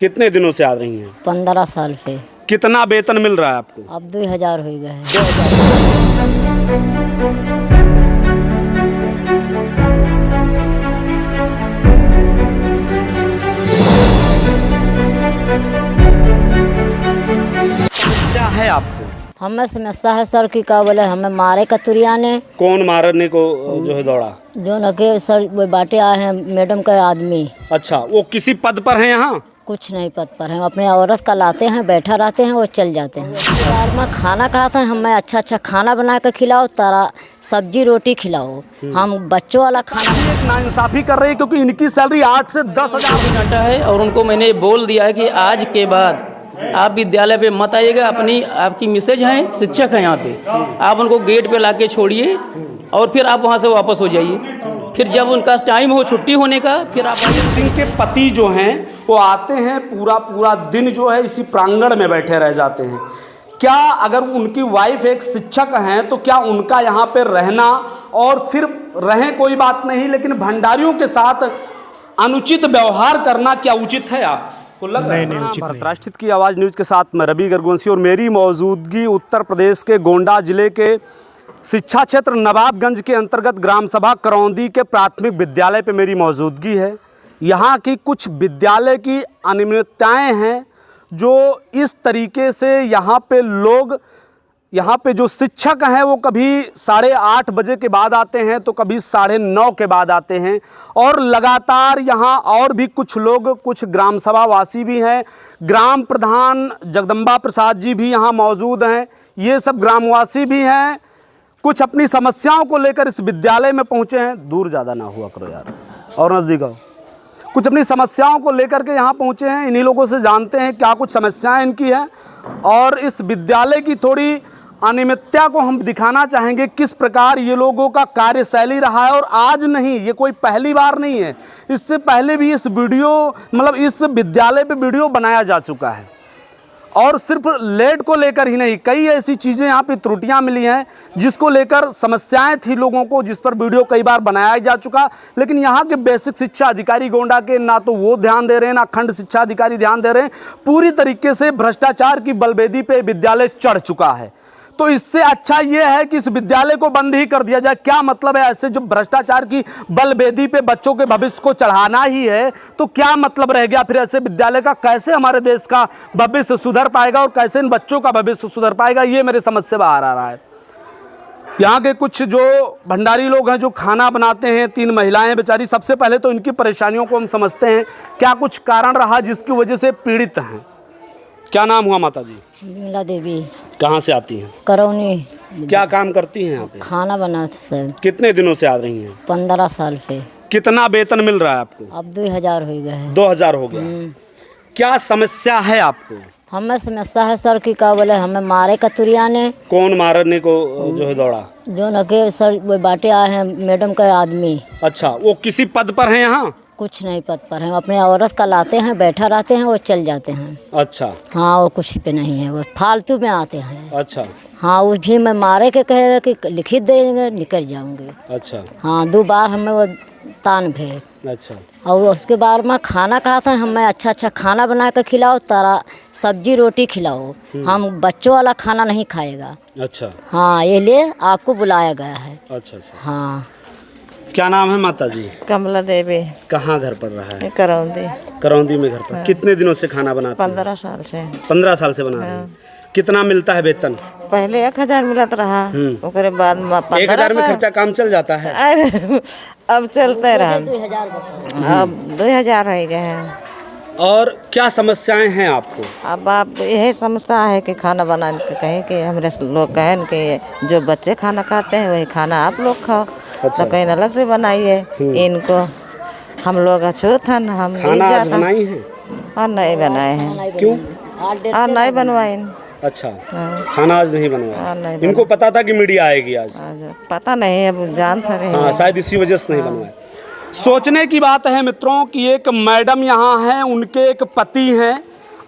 कितने दिनों से आ रही हैं? 15 साल पे। कितना वेतन मिल रहा है आपको? अब 2000 हो गए हैं। क्या है आपको? हमें समस्या है सर की का बोले हमें मारे कतुरिया ने कौन मारने को जो है दौड़ा? जो न के सर वो बाटे आए हैं मैडम का आदमी। अच्छा, वो किसी पद पर हैं यहाँ? कुछ नहीं पद पर हैं, अपने औरत का लाते हैं, बैठा रहते हैं, वो चल जाते हैं। बार में खाना खाते हैं, हमें अच्छा अच्छा खाना बना कर खिलाओ, तारा सब्जी रोटी खिलाओ, हम बच्चों वाला खाना। नाइंसाफी कर रही है क्योंकि इनकी सैलरी 8 से 10,000 घंटा है और उनको मैंने बोल दिया है कि आज के बाद आप विद्यालय पे मत आइएगा। आपकी मिसेज हैं, शिक्षक हैं यहाँ पे, आप उनको गेट पे लाके छोड़िए और फिर आप वहाँ से वापस हो जाइए। फिर जब उनका टाइम हो छुट्टी होने का फिर आप सिंह के पति जो हैं वो आते हैं, पूरा दिन जो है इसी प्रांगण में बैठे रह जाते हैं। क्या अगर उनकी वाइफ एक शिक्षक हैं तो क्या उनका यहाँ पे रहना और फिर रहें कोई बात नहीं, लेकिन भंडारियों के साथ अनुचित व्यवहार करना क्या उचित है? आपको लग रहा है? नहीं, राष्ट्रहित की आवाज़ न्यूज़ के साथ मैं रवि गर्गवंशी और मेरी मौजूदगी उत्तर प्रदेश के गोंडा जिले के शिक्षा क्षेत्र नवाबगंज के अंतर्गत ग्राम सभा करौंदी के प्राथमिक विद्यालय पे मेरी मौजूदगी है। यहाँ की कुछ विद्यालय की अनियमितताएं हैं जो इस तरीके से यहाँ पे जो शिक्षक हैं वो कभी 8:30 बजे के बाद आते हैं तो कभी 9:30 के बाद आते हैं, और लगातार यहाँ और भी कुछ लोग, कुछ ग्राम सभा वासी भी हैं, ग्राम प्रधान जगदम्बा प्रसाद जी भी यहाँ मौजूद हैं, ये सब ग्रामवासी भी हैं, कुछ अपनी समस्याओं को लेकर इस विद्यालय में पहुँचे हैं। दूर ज़्यादा ना हुआ करो यार, और नज़दीक आओ। कुछ अपनी समस्याओं को लेकर के यहाँ पहुँचे हैं, इन्हीं लोगों से जानते हैं क्या कुछ समस्याएं इनकी हैं, और इस विद्यालय की थोड़ी अनियमितता को हम दिखाना चाहेंगे, किस प्रकार ये लोगों का कार्यशैली रहा है। और आज नहीं, ये कोई पहली बार नहीं है, इससे पहले भी इस विद्यालय पे वीडियो बनाया जा चुका है, और सिर्फ लेट को लेकर ही नहीं, कई ऐसी चीज़ें यहाँ पे त्रुटियाँ मिली हैं जिसको लेकर समस्याएं थी लोगों को, जिस पर वीडियो कई बार बनाया जा चुका। लेकिन यहाँ के बेसिक शिक्षा अधिकारी गोंडा के ना तो वो ध्यान दे रहे हैं, ना खंड शिक्षा अधिकारी ध्यान दे रहे हैं। पूरी तरीके से भ्रष्टाचार की बलवेदी पे विद्यालय चढ़ चुका है। तो इससे अच्छा ये है कि इस विद्यालय को बंद ही कर दिया जाए। क्या मतलब है ऐसे जो भ्रष्टाचार की बलवेदी पे बच्चों के भविष्य को चढ़ाना ही है, तो क्या मतलब रह गया फिर ऐसे विद्यालय का? कैसे हमारे देश का भविष्य सुधर पाएगा और कैसे इन बच्चों का भविष्य सुधर पाएगा, ये मेरे समझ से बाहर आ रहा है। यहाँ के कुछ जो भंडारी लोग हैं जो खाना बनाते हैं, 3 महिलाएं बेचारी, सबसे पहले तो इनकी परेशानियों को हम समझते हैं, क्या कुछ कारण रहा जिसकी वजह से पीड़ित हैं। क्या नाम हुआ माता जी? विमला देवी। कहाँ से आती हैं? करौनी। क्या काम करती हैं यहाँ पे? खाना बनाते सर। कितने दिनों से आ रही हैं? 15 साल पे। कितना वेतन मिल रहा है आपको? अब 2000 हो गए हैं। 2000 हो गया। क्या समस्या है आपको? हमें समस्या है सर की का बोले हमें मारे कतुरिया ने। कौन मारने को जो है दौड़ा? जो न के सर वो बाटे आए हैं मैडम का आदमी। अच्छा, वो किसी पद पर हैं यहाँ? कुछ नहीं पद पर हैं, अपने औरत का लाते हैं, बैठा रहते हैं, वो चल जाते हैं। अच्छा। हाँ, वो कुछ पे नहीं है, वो फालतू में आते हैं। अच्छा। हाँ, वो भी मैं मारे के कहे कि लिखित देंगे, निकल जाऊंगे। अच्छा। हाँ, 2 बार हमें वो तान भे। अच्छा। और उसके बाद में खाना खाते हैं, हमें अच्छा अच्छा खाना बना कर खिलाओ, तारा सब्जी रोटी खिलाओ, हम बच्चों वाला खाना नहीं खाएगा। अच्छा। हाँ, ये लिए आपको बुलाया गया है। अच्छा अच्छा। हाँ। क्या नाम है माता जी? कमला देवी। कहाँ घर पड़ रहा है? करौंदी। करौंदी में घर पर। कितने दिनों से खाना बनाते हैं? 15 साल से। 15 साल से बना रहे हैं। कितना मिलता है वेतन? पहले 1000 मिलत रहा, ओकरे बाद 1000 में खर्चा काम चल जाता है? अब चलते रहा, अब 2000 हो गए हैं। और क्या समस्याएं हैं आपको? अब आप यही समस्या है कि खाना बनाने के कहें कि हमारे लोग कहें कि जो बच्चे खाना खाते हैं वही खाना आप लोग खाओ। अच्छा। तो कहीं अलग से बनाइए इनको, हम लोग अछूत हैं, हम खाना आज बनाई है? और नहीं बनाए हैं। क्यों? और नहीं बनवाए। अच्छा। खाना आज नहीं बनवाया? इनको पता था कि मीडिया आएगी आज? पता नहीं, अब जानते रहे। हाँ, शायद इसी वजह से नहीं बनवाया। सोचने की बात है मित्रों कि एक मैडम यहाँ हैं, उनके एक पति हैं,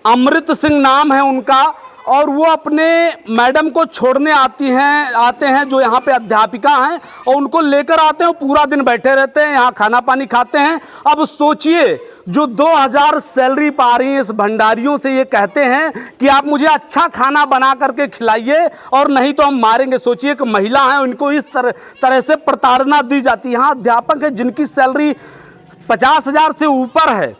अमृत सिंह नाम है उनका, और वो अपने मैडम को छोड़ने आते हैं जो यहाँ पे अध्यापिका हैं, और उनको लेकर आते हैं, पूरा दिन बैठे रहते हैं यहाँ, खाना पानी खाते हैं। अब सोचिए जो 2000 सैलरी पा रही हैं इस भंडारियों से ये कहते हैं कि आप मुझे अच्छा खाना बना करके खिलाइए और नहीं तो हम मारेंगे। सोचिए कि महिला हैं, उनको इस तरह से प्रताड़ना दी जाती है। यहाँ अध्यापक है जिनकी सैलरी 50,000 से ऊपर है।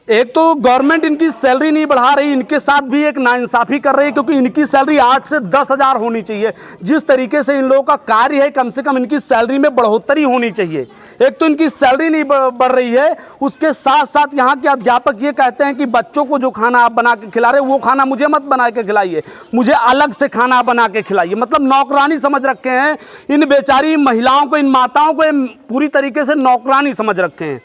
एक तो गवर्नमेंट इनकी सैलरी नहीं बढ़ा रही, इनके साथ भी एक नाइंसाफ़ी कर रही है, क्योंकि इनकी सैलरी 8 से 10,000 होनी चाहिए। जिस तरीके से इन लोगों का कार्य है, कम से कम इनकी सैलरी में बढ़ोतरी होनी चाहिए। एक तो इनकी सैलरी नहीं बढ़ रही है, उसके साथ साथ यहाँ के अध्यापक ये कहते हैं कि बच्चों को जो खाना आप बना के खिला रहे वो खाना मुझे मत बना के खिलाइए, मुझे अलग से खाना बना के खिलाइए। मतलब नौकरानी समझ रखे हैं इन बेचारी महिलाओं को, इन माताओं को पूरी तरीके से नौकरानी समझ रखे हैं।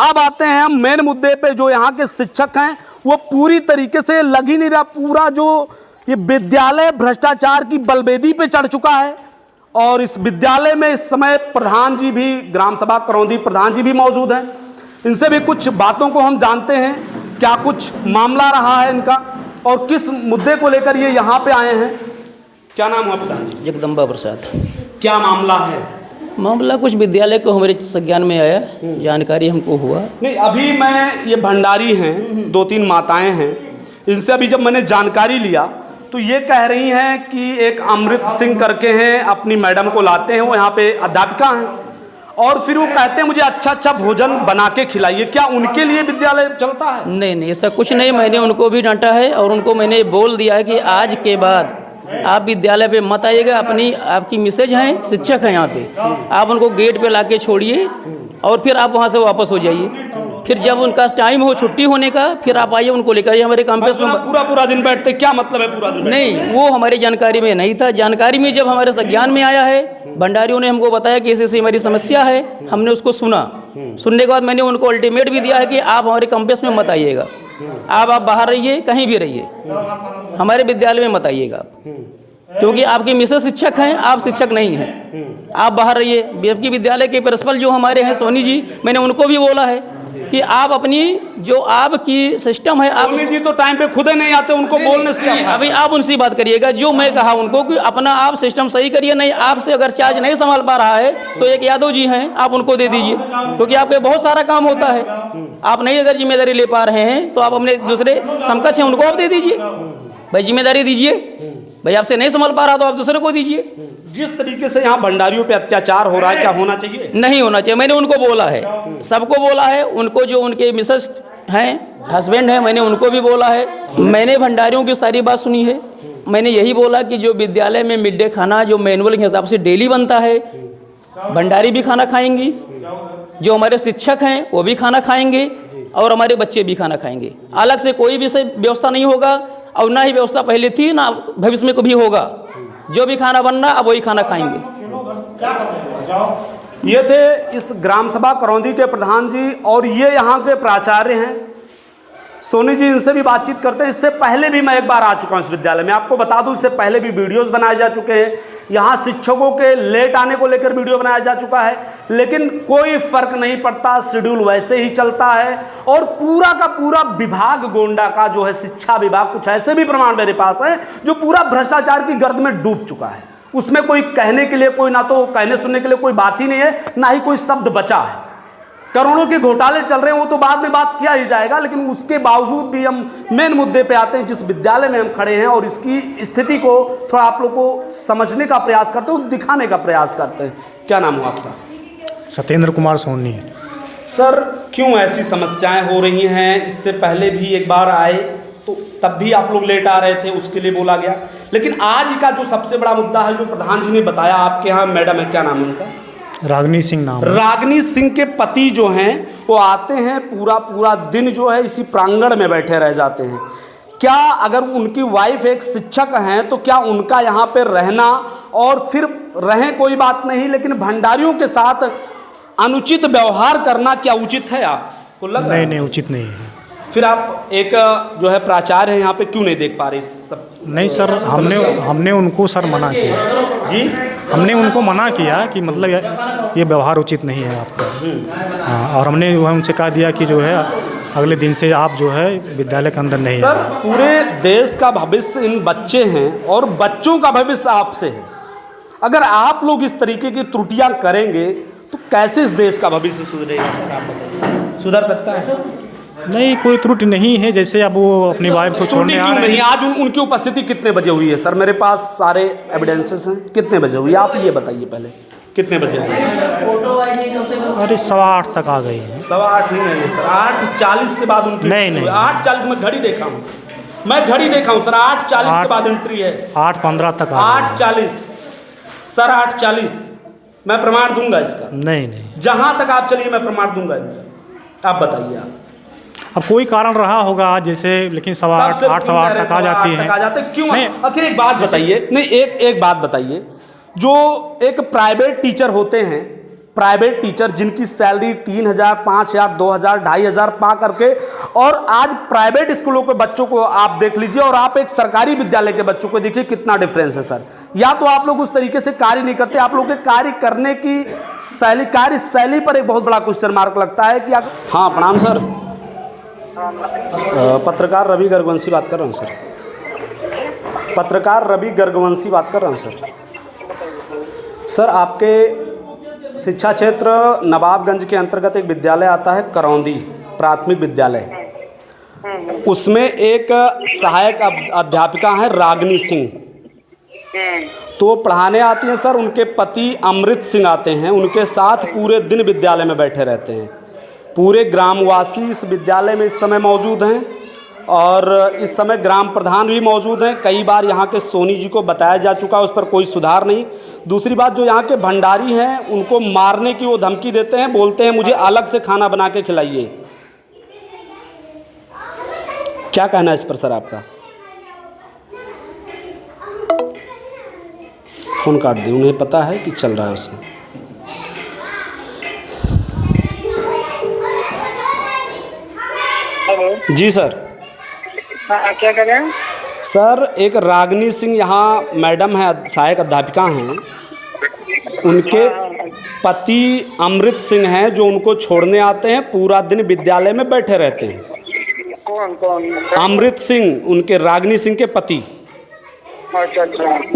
अब आते हैं हम मेन मुद्दे पे। जो यहाँ के शिक्षक हैं वो पूरी तरीके से लग ही नहीं रहा। पूरा जो ये विद्यालय भ्रष्टाचार की बलवेदी पे चढ़ चुका है और इस विद्यालय में इस समय प्रधान जी भी, ग्राम सभा करौंदी प्रधान जी भी मौजूद हैं। इनसे भी कुछ बातों को हम जानते हैं, क्या कुछ मामला रहा है इनका और किस मुद्दे को लेकर ये यहाँ पे आए हैं। क्या नाम है प्रधान जी? जगदम्बा प्रसाद। क्या मामला है? मामला कुछ विद्यालय को हमारे संज्ञान में आया, जानकारी हमको हुआ। नहीं, अभी मैं ये भंडारी हैं, 2-3 माताएं हैं, इनसे अभी जब मैंने जानकारी लिया तो ये कह रही हैं कि एक अमृत सिंह करके हैं, अपनी मैडम को लाते हैं, वो यहाँ पे अध्यापिका हैं और फिर वो कहते हैं मुझे अच्छा अच्छा भोजन बना के खिलाइए। क्या उनके लिए विद्यालय चलता है? नहीं, ऐसा कुछ नहीं। मैंने उनको भी डांटा है और उनको मैंने बोल दिया है कि आज के बाद आप विद्यालय पे मत आइएगा। आपकी मिसेज हैं, शिक्षक हैं यहाँ पे, आप उनको गेट पे लाके छोड़िए और फिर आप वहाँ से वापस हो जाइए। फिर जब उनका टाइम हो छुट्टी होने का, फिर आप आइए, उनको लेकर हमारे कैंपस में। पूरा दिन बैठते क्या मतलब है पूरा दिन? नहीं, वो हमारी जानकारी में नहीं था। जानकारी में जब हमारे संज्ञान में आया है, भंडारियों ने हमको बताया कि ऐसी हमारी समस्या है, हमने उसको सुना। सुनने के बाद मैंने उनको अल्टीमेट भी दिया है कि आप हमारे कैंपस में मत आइएगा, आप बाहर रहिए, कहीं भी रहिए, हमारे विद्यालय में मत आइएगा, क्योंकि आपकी मिसेज शिक्षक हैं, आप शिक्षक नहीं हैं, आप बाहर रहिए। जबकि विद्यालय के प्रिंसिपल जो हमारे हैं सोनी जी, मैंने उनको भी बोला है कि आप अपनी जो आपकी सिस्टम है, आप सोनी जी तो टाइम पे खुद ही नहीं आते, उनको बोलने से क्या? अभी आप उनसे बात करिएगा। जो मैं कहा उनको कि अपना आप सिस्टम सही करिए, नहीं आपसे अगर चार्ज नहीं संभाल पा रहा है तो एक यादव जी हैं, आप उनको दे दीजिए, क्योंकि आपके बहुत सारा काम होता है। आप नहीं अगर जिम्मेदारी ले पा रहे हैं तो आप अपने दूसरे समकक्ष हैं उनको आप दे दीजिए, भाई जिम्मेदारी दीजिए। भाई आपसे नहीं संभाल पा रहा तो आप दूसरे को दीजिए। जिस तरीके से यहाँ भंडारियों पे अत्याचार हो रहा है, क्या होना चाहिए? नहीं होना चाहिए। मैंने उनको बोला है, सबको बोला है, उनको जो उनके मिसेस हैं, हस्बैंड हैं, मैंने उनको भी बोला है। मैंने भंडारियों की सारी बात सुनी है। मैंने यही बोला कि जो विद्यालय में मिड डे खाना जो मैनुअल के हिसाब से डेली बनता है, भंडारी भी खाना खाएंगी, जो हमारे शिक्षक हैं वो भी खाना खाएंगे और हमारे बच्चे भी खाना खाएंगे। अलग से कोई भी व्यवस्था नहीं होगा और ना ही व्यवस्था पहले थी, ना भविष्य में कभी होगा। जो भी खाना बनना अब वही खाना खाएंगे। ये थे इस ग्राम सभा करौंदी के प्रधान जी और ये यहाँ के प्राचार्य हैं सोनी जी। इनसे भी बातचीत करते हैं। इससे पहले भी मैं एक बार आ चुका हूँ इस विद्यालय में, आपको बता दूँ, इससे पहले भी वीडियोस बनाए जा चुके हैं। यहाँ शिक्षकों के लेट आने को लेकर वीडियो बनाया जा चुका है, लेकिन कोई फर्क नहीं पड़ता, शेड्यूल वैसे ही चलता है। और पूरा का पूरा विभाग गोंडा का जो है शिक्षा विभाग, कुछ ऐसे भी प्रमाण मेरे पास है जो पूरा भ्रष्टाचार की गर्द में डूब चुका है। उसमें कोई कहने के लिए, कोई ना तो कहने सुनने के लिए कोई बात ही नहीं है, ना ही कोई शब्द बचा है। करोड़ों के घोटाले चल रहे हैं, वो तो बाद में बात किया ही जाएगा, लेकिन उसके बावजूद भी हम मेन मुद्दे पे आते हैं। जिस विद्यालय में हम खड़े हैं और इसकी स्थिति को थोड़ा आप लोग को समझने का प्रयास करते हैं, दिखाने का प्रयास करते हैं। क्या नाम हो आपका? सत्येंद्र कुमार सोनी। सर, क्यों ऐसी समस्याएं हो रही हैं? इससे पहले भी एक बार आए तो तब भी आप लोग लेट आ रहे थे, उसके लिए बोला गया, लेकिन आज का जो सबसे बड़ा मुद्दा है, जो प्रधान जी ने बताया, आपके यहाँ मैडम है, क्या नाम है उनका? रागनी सिंह नाम। रागनी सिंह के पति जो हैं वो आते हैं, पूरा दिन जो है इसी प्रांगण में बैठे रह जाते हैं। क्या अगर उनकी वाइफ एक शिक्षक हैं तो क्या उनका यहाँ पे रहना और फिर रहें कोई बात नहीं, लेकिन भंडारियों के साथ अनुचित व्यवहार करना क्या उचित है? आपको लग रहा है? नहीं, उचित नहीं है। फिर आप एक जो है प्राचार्य हैं यहाँ पे, क्यों नहीं देख पा रहे सब? नहीं सर, हमने उनको सर मना किया जी, हमने उनको मना किया कि मतलब ये व्यवहार उचित नहीं है आपका। हाँ, और हमने उनसे कहा दिया कि जो है अगले दिन से आप जो है विद्यालय के अंदर नहीं। सर, पूरे देश का भविष्य इन बच्चे हैं और बच्चों का भविष्य आपसे है। अगर आप लोग इस तरीके की त्रुटियां करेंगे तो कैसे इस देश का भविष्य सुधरेगा? सर आप बताइए। सुधर सकता है? नहीं, कोई त्रुटि नहीं है। जैसे अब वो अपनी वाइफ को त्रुटि छोड़ने आ क्यों रहे नहीं? हैं। आज उनकी उपस्थिति कितने बजे हुई है सर? मेरे पास सारे एविडेंसेस हैं। कितने बजे हुई? आप ये बताइए पहले, कितने बजे हुई? अरे 8:15 तक आ गई है। 8:15 नहीं है सर, 8:40 के बाद उनकी नहीं, नहीं। 8:40 में घड़ी देखा हूँ, मैं घड़ी देखा हूँ सर, 8:40 के बाद एंट्री है। 8:15 तक आ गई। 8:40 सर, 8:40 मैं प्रमाण दूंगा इसका। नहीं, जहां तक आप चलिए मैं प्रमाण दूंगा इनका। आप बताइए आप। अब कोई कारण रहा होगा जैसे, लेकिन 8:15 तक आ जाती है। आ जाते क्यों? नहीं। आखिर एक बात बताइए, नहीं एक बात बताइए, जो एक प्राइवेट टीचर होते हैं, प्राइवेट टीचर जिनकी सैलरी 3,000, 5,000, 2,000, 2,500 पा करके, और आज प्राइवेट स्कूलों के बच्चों को आप देख लीजिए और आप एक सरकारी विद्यालय के बच्चों को देखिए, कितना डिफरेंस है सर। या तो आप लोग उस तरीके से कार्य नहीं करते, आप लोग के कार्य करने की शैली, कार्य शैली पर एक बहुत बड़ा क्वेश्चन मार्क लगता है कि आप। हाँ प्रणाम सर, पत्रकार रवि गर्गवंशी बात कर रहा हूँ सर। पत्रकार रवि गर्गवंशी बात कर रहा हूँ सर। सर आपके शिक्षा क्षेत्र नवाबगंज के अंतर्गत एक विद्यालय आता है करौंदी प्राथमिक विद्यालय, उसमें एक सहायक अध्यापिका है रागनी सिंह, तो पढ़ाने आती हैं सर। उनके पति अमृत सिंह आते हैं, उनके साथ पूरे दिन विद्यालय में बैठे रहते हैं। पूरे ग्रामवासी इस विद्यालय में इस समय मौजूद हैं और इस समय ग्राम प्रधान भी मौजूद हैं। कई बार यहाँ के सोनी जी को बताया जा चुका है, उस पर कोई सुधार नहीं। दूसरी बात, जो यहाँ के भंडारी हैं उनको मारने की वो धमकी देते हैं, बोलते हैं मुझे अलग से खाना बना के खिलाइए। क्या कहना है इस पर सर आपका? फ़ोन काट दिए, उन्हें पता है कि चल रहा है उसमें। जी सर। हाँ, क्या कर रहे हैं सर? एक रागनी सिंह यहाँ मैडम है, सहायक अध्यापिका हैं, उनके पति अमृत सिंह हैं जो उनको छोड़ने आते हैं, पूरा दिन विद्यालय में बैठे रहते हैं। कौन? अमृत सिंह उनके रागनी सिंह के पति। अच्छा।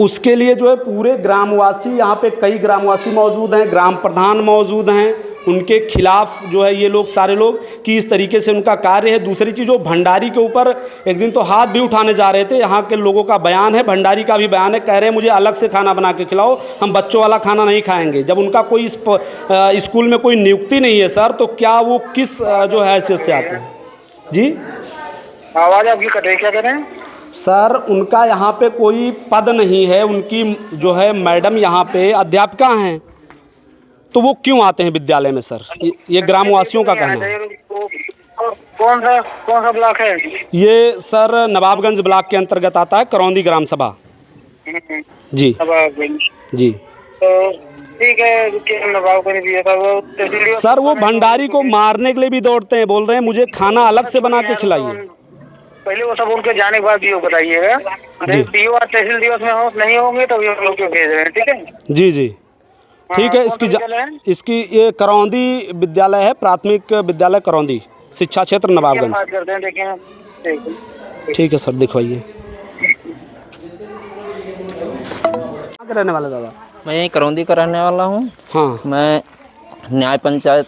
उसके लिए जो है पूरे ग्रामवासी, यहाँ पे कई ग्रामवासी मौजूद हैं, ग्राम प्रधान मौजूद हैं, उनके खिलाफ जो है ये लोग सारे लोग कि इस तरीके से उनका कार्य है। दूसरी चीज़, जो भंडारी के ऊपर एक दिन तो हाथ भी उठाने जा रहे थे। यहाँ के लोगों का बयान है, भंडारी का भी बयान है, कह रहे हैं मुझे अलग से खाना बना के खिलाओ, हम बच्चों वाला खाना नहीं खाएंगे। जब उनका कोई स्कूल में कोई नियुक्ति नहीं है सर, तो क्या वो किस जो है हैसियत से आते हैं? जी आवाज़ आपकी कट रही, क्या कर रहे हैं सर? उनका यहाँ पे कोई पद नहीं है, उनकी जो है मैडम यहाँ पे अध्यापिका हैं, तो वो क्यों आते हैं विद्यालय में सर? ये ग्रामवासियों का कहना है। कौन सा ब्लॉक है ये सर? नवाबगंज ब्लॉक के अंतर्गत आता है, करौंदी ग्राम सभा। जी जी तो ठीक है, नवाबगंज दिया था वो सर। वो भंडारी को मारने के लिए भी दौड़ते हैं, बोल रहे हैं मुझे खाना अलग से बना के खिलाइए। पहले वो सब उनके जाने के बाद डीओ बताइएगा। डीओ आज तहसील दिवस में नहीं होंगे तो ये लोग भेज रहे हैं, ठीक है जी जी ठीक है। इसकी ये करौंदी विद्यालय है, प्राथमिक विद्यालय करौंदी, शिक्षा क्षेत्र नवाबगंज। बात करते हैं, देखें। ठीक है सर, दिखवाइए। कहाँ के रहने वाले दादा? मैं यहीं करौंदी का रहने वाला हूँ। हाँ, मैं न्याय पंचायत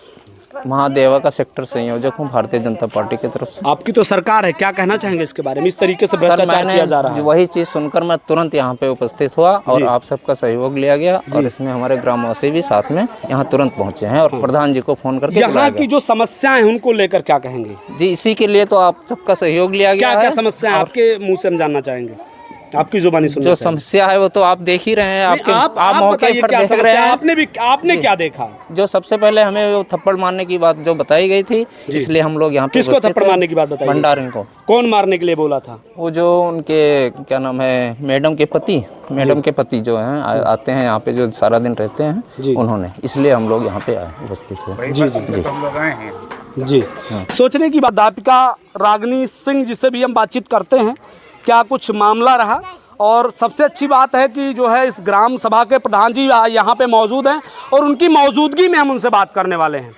महादेवा का सेक्टर संयोजक हूँ भारतीय जनता पार्टी की तरफ से। आपकी तो सरकार है, क्या कहना चाहेंगे इसके बारे में? इस तरीके से सर, भ्रष्टाचार किया जा रहा है। वही चीज़ सुनकर मैं तुरंत यहाँ पे उपस्थित हुआ और आप सबका सहयोग लिया गया और इसमें हमारे ग्रामवासी भी साथ में यहाँ तुरंत पहुँचे हैं और प्रधान जी को फोन करके यहाँ की जो समस्याएं हैं उनको लेकर क्या कहेंगे? जी, इसी के लिए तो आप सबका सहयोग लिया गया है। क्या समस्या है आपके मुंह से हम जानना चाहेंगे, आपकी जुबानी सुनना जो चाहेंगे। समस्या है वो तो आप देख ही रहे हैं, आप मौके पर देख रहे हैं। आपने क्या देखा? जो सबसे पहले हमें वो थप्पड़ मारने की बात जो बताई गई थी, इसलिए हम लोग यहाँ पे किसको थप्पड़ मारने की बात बताई? भंडारी को। कौन मारने के लिए बोला था? वो जो उनके क्या नाम है, मैडम के पति जो हैं आते हैं यहाँ पे, जो सारा दिन रहते हैं, उन्होंने, इसलिए हम लोग यहाँ पे उपस्थित हुए। जी जी जी हम लोग आए हैं जी। सोचने की बात, अध्यापिका रागनी सिंह जिससे भी हम बातचीत करते हैं, क्या कुछ मामला रहा? और सबसे अच्छी बात है कि जो है इस ग्राम सभा के प्रधान जी यहाँ पे मौजूद हैं और उनकी मौजूदगी में हम उनसे बात करने वाले हैं,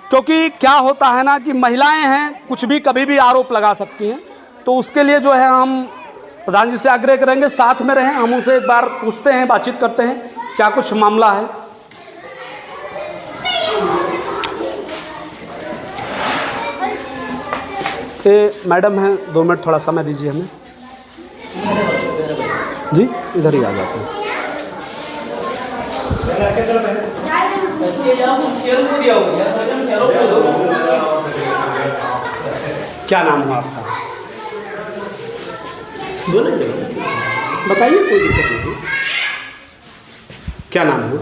क्योंकि क्या होता है ना कि महिलाएं हैं, कुछ भी कभी भी आरोप लगा सकती हैं। तो उसके लिए जो है हम प्रधान जी से आग्रह करेंगे साथ में रहें, हम उनसे एक बार पूछते हैं, बातचीत करते हैं क्या कुछ मामला है। ये मैडम हैं, 2 मिनट थोड़ा समय दीजिए हमें। जी इधर ही आ जाते हैं। क्या नाम है आपका? बताइए, कोई दिक्कत नहीं। क्या नाम है?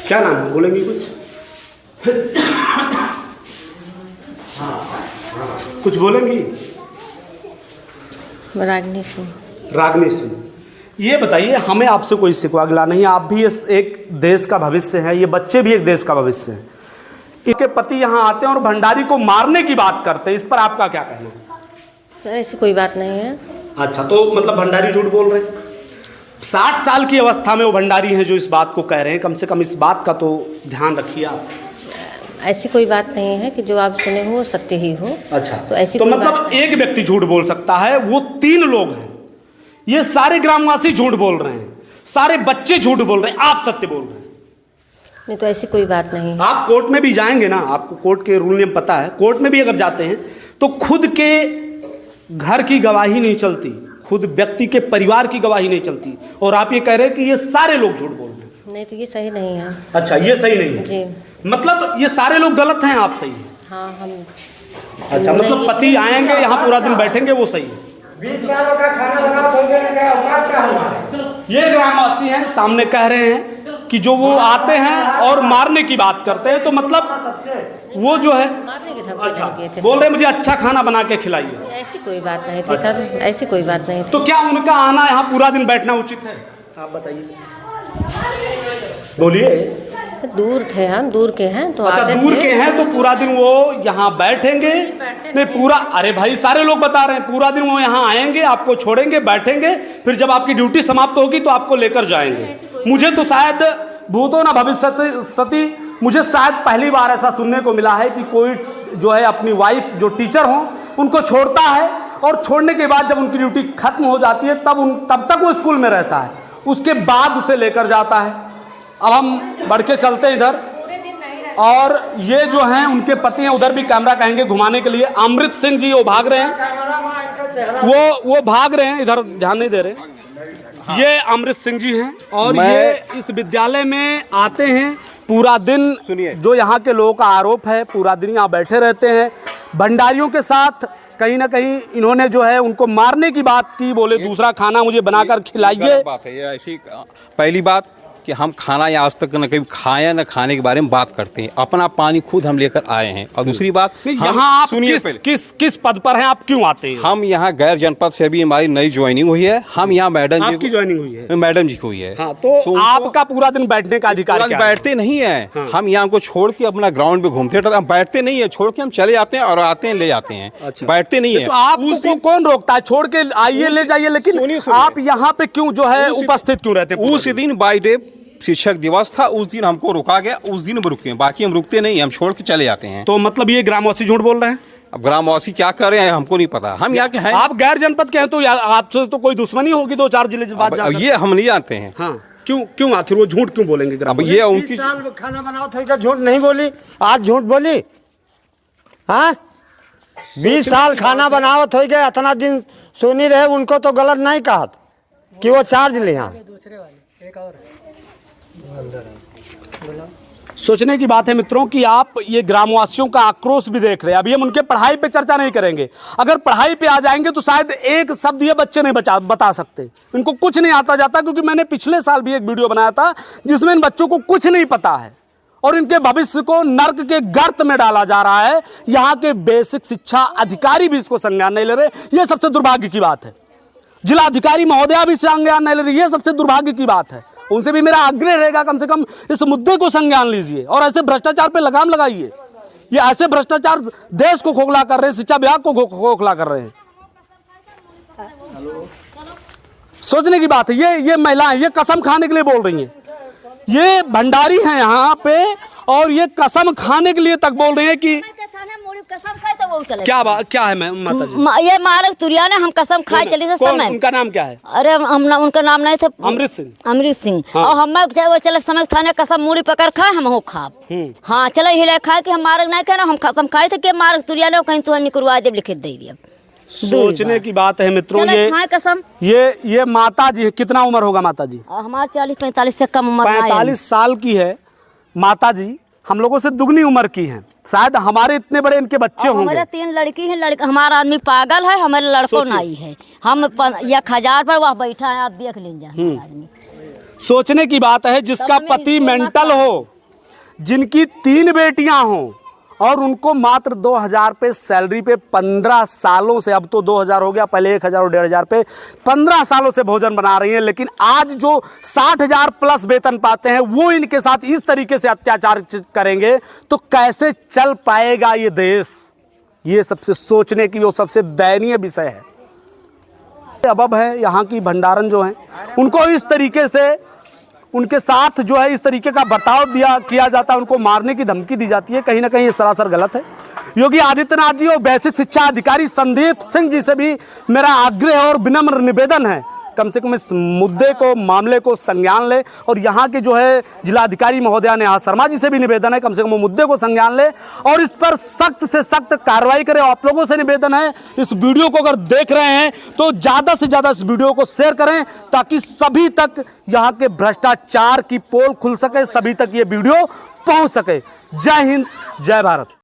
क्या नाम है, बोलेंगी कुछ? कुछ बोलेंगी? रागनी सिंह। रागनी सिंह, ये बताइए, हमें आपसे कोई सिकवा गिला नहीं, आप भी इस एक देश का भविष्य है, ये बच्चे भी एक देश का भविष्य है। इनके पति यहाँ आते हैं और भंडारी को मारने की बात करते हैं, इस पर आपका क्या कहना है? तो ऐसी कोई बात नहीं है। अच्छा, तो मतलब भंडारी झूठ बोल रहे हैं? 60 साल की अवस्था में वो भंडारी हैं जो इस बात को कह रहे हैं, कम से कम इस बात का तो ध्यान रखिए आप। ऐसी कोई बात नहीं है कि जो आप सुने हो सत्य ही हो। अच्छा, तो ऐसी तो कोई मतलब बात एक व्यक्ति झूठ बोल सकता है, वो 3 लोग हैं, ये सारे ग्रामवासी झूठ बोल रहे हैं, सारे बच्चे झूठ बोल रहे हैं, आप सत्य बोल रहे हैं। नहीं, तो ऐसी कोई बात नहीं है। आप कोर्ट में भी जाएंगे ना, आपको कोर्ट के रूल नियम पता है, कोर्ट में भी अगर जाते हैं तो खुद के घर की गवाही नहीं चलती, खुद व्यक्ति के परिवार की गवाही नहीं चलती, और आप ये कह रहे हैं कि ये सारे लोग झूठ बोल रहे हैं। नहीं, तो ये सही नहीं है। अच्छा, ये सही नहीं है जी। मतलब ये सारे लोग गलत हैं, आप सही हैं? हाँ, हम अच्छा, मतलब नहीं, पति आएंगे यहाँ पूरा दिन बैठेंगे, वो सही है। 20 सालों का खाना बना तो देने का औकात क्या हमारे? ये ग्रामवासी हैं, सामने कह रहे हैं कि जो वो आते हैं और मारने की बात करते हैं, तो मतलब वो जो है मारने की धमकी अच्छा नहीं दिए थे। बोल रहे मुझे अच्छा खाना बना के खिलाइए। ऐसी कोई बात नहीं थी सर, ऐसी कोई बात नहीं थी। तो क्या उनका आना यहाँ पूरा दिन बैठना उचित है? आप बताइए, बोलिए। दूर थे, हम दूर के हैं तो अच्छा, आते दूर थे। के हैं तो पूरा दिन वो यहाँ बैठेंगे? नहीं पूरा, अरे भाई सारे लोग बता रहे हैं पूरा दिन वो यहाँ आएंगे, आपको छोड़ेंगे, बैठेंगे, फिर जब आपकी ड्यूटी समाप्त होगी तो आपको लेकर जाएंगे। मुझे तो शायद भूतो ना भविष्यति सती, मुझे शायद पहली बार ऐसा सुनने को मिला है कि कोई जो है अपनी वाइफ जो टीचर हो उनको छोड़ता है, और छोड़ने के बाद जब उनकी ड्यूटी खत्म हो जाती है तब तक वो स्कूल में रहता है, उसके बाद उसे लेकर जाता है। अब हम बढ़ के चलते हैं इधर, और ये जो हैं उनके पति हैं, उधर भी कैमरा कहेंगे घुमाने के लिए। अमृत सिंह जी वो भाग रहे हैं, वो भाग रहे हैं, इधर ध्यान नहीं दे रहे। ये अमृत सिंह जी हैं, और ये इस विद्यालय में आते हैं पूरा दिन। सुनिए, जो यहाँ के लोगों का आरोप है, पूरा दिन यहाँ बैठे रहते हैं भंडारियों के साथ। कहीं ना कहीं इन्होंने जो है उनको मारने की बात की, बोले दूसरा खाना मुझे बनाकर खिलाइए। बात है ये ऐसी। पहली बात कि हम खाना या आज तक न कभी खाया न खाने के बारे में बात करते हैं, अपना पानी खुद हम लेकर आए हैं। और दूसरी बात, यहाँ आप किस पद पर हैं, आप क्यों आते हैं? हम यहाँ गैर जनपद से अभी हमारी नई ज्वाइनिंग हुई है, हम यहाँ मैडम जी की ज्वाइनिंग हुई है? मैडम जी को हुई है। हाँ, तो आपका पूरा दिन बैठने का अधिकार क्या है? बैठते नहीं है। हाँ। हम यहाँ को छोड़ के अपना ग्राउंड पे घूमते रहते, हम बैठते नहीं है, छोड़ के हम चले जाते हैं और आते हैं ले जाते हैं। अच्छा। बैठते नहीं है। तो आपको कौन रोकता है? छोड़ के आइए ले जाइए, लेकिन आप यहाँ पे क्यों जो है उपस्थित क्यों रहते हैं? उस दिन बाई डे शिक्षक दिवस था, उस दिन हमको रुका गया, उस दिन रुके हैं, बाकी हम रुकते नहीं, हम छोड़ के चले जाते हैं। तो मतलब ये ग्रामवासी झूठ बोल रहे हैं? अब ग्रामवासी क्या कर रहे हैं हमको नहीं पता, हम यहाँ के हैं। आप गैर जनपद के हैं तो आपसे तो कोई दुश्मनी होगी 2-4 जिले बाद अब ये हम नहीं जानते हैं। हाँ, क्यों आखिर वो झूठ क्यों बोलेंगे? अब ये उनकी 20 साल खाना बनाओ तो झूठ नहीं बोली, आज झूठ बोली? हाँ, 20 साल खाना बनावत हो गया, इतना दिन सोनी रहे, उनको तो गलत नहीं कहा कि वो चार्ज ले। यहाँ सोचने की बात है मित्रों कि आप ये ग्रामवासियों का आक्रोश भी देख रहे हैं। अभी हम उनके पढ़ाई पे चर्चा नहीं करेंगे, अगर पढ़ाई पे आ जाएंगे तो शायद एक शब्द ये बच्चे नहीं बता सकते, इनको कुछ नहीं आता जाता। क्योंकि मैंने पिछले साल भी एक वीडियो बनाया था जिसमें इन बच्चों को कुछ नहीं पता है और इनके भविष्य को नर्क के गर्त में डाला जा रहा है। यहाँ के बेसिक शिक्षा अधिकारी भी इसको संज्ञान नहीं ले रहे, यह सबसे दुर्भाग्य की बात है। जिला अधिकारी महोदया भी संज्ञान नहीं ले रही, यह सबसे दुर्भाग्य की बात है। उनसे भी मेरा आग्रह रहेगा कम से कम इस मुद्दे को संज्ञान लीजिए और ऐसे भ्रष्टाचार पे लगाम लगाइए। ये ऐसे भ्रष्टाचार देश को खोखला कर रहे हैं, शिक्षा विभाग को खोखला कर रहे हैं। सोचने की बात है। ये महिलाएं ये कसम खाने के लिए बोल रही हैं, ये भंडारी हैं यहाँ पे और ये कसम खाने के लिए तक बोल रहे हैं कि कसम खाए तो वो चले क्या है माता जी? ये मालिक तुरिया ने हम कसम खाए चली से समय। उनका नाम क्या है? अरे हम उनका नाम नहीं था। अमृत सिंह। हाँ। और हम वो चले समय थाने कसम मूड़ी पकड़ खाए हम हो खाब। हाँ चले हिले खाए कि हम मालिक नहीं कहना हम कसम खाए थे कि मालिक तुरिया ने कहीं तो निकलवा जब लिखित दे दिया। सोचने की बात है मित्रों। कसम ये माता जी कितना उम्र होगा माता जी? हमारे 40-45 से कम उम्र। 45 साल की है माता जी, हम लोगों से दुगनी उम्र की हैं। शायद हमारे इतने बड़े इनके बच्चे होंगे। हमारे 3 लड़की हैं। हमारा आदमी पागल है, हमारे लड़कों नहीं है। हम 1000 पर वह बैठा है, आप देख लीजिए। सोचने की बात है जिसका पति मेंटल हो, जिनकी 3 बेटियां हों और उनको मात्र 2000 पे सैलरी पे 15 सालों से, अब तो 2000 हो गया, पहले 1000 और 1500 पे 15 सालों से भोजन बना रही हैं, लेकिन आज जो 60,000 प्लस वेतन पाते हैं वो इनके साथ इस तरीके से अत्याचार करेंगे तो कैसे चल पाएगा ये देश? ये सबसे सोचने की, वो सबसे दयनीय विषय है। अब है यहाँ की भंडारण जो है उनको इस तरीके से, उनके साथ जो है इस तरीके का बर्ताव किया जाता है, उनको मारने की धमकी दी जाती है। कहीं ना कहीं ये सरासर गलत है। योगी आदित्यनाथ जी और बेसिक शिक्षा अधिकारी संदीप सिंह जी से भी मेरा आग्रह और विनम्र निवेदन है, कम से कम इस मुद्दे को, मामले को संज्ञान ले। और यहाँ के जो है जिलाधिकारी महोदया नेहा शर्मा जी से भी निवेदन है, कम से कम मुद्दे को संज्ञान ले और इस पर सख्त से सख्त कार्रवाई करें। आप लोगों से निवेदन है, इस वीडियो को अगर देख रहे हैं तो ज़्यादा से ज़्यादा इस वीडियो को शेयर करें ताकि सभी तक यहाँ के भ्रष्टाचार की पोल खुल सके, सभी तक ये वीडियो पहुँच सके। जय हिंद, जय भारत।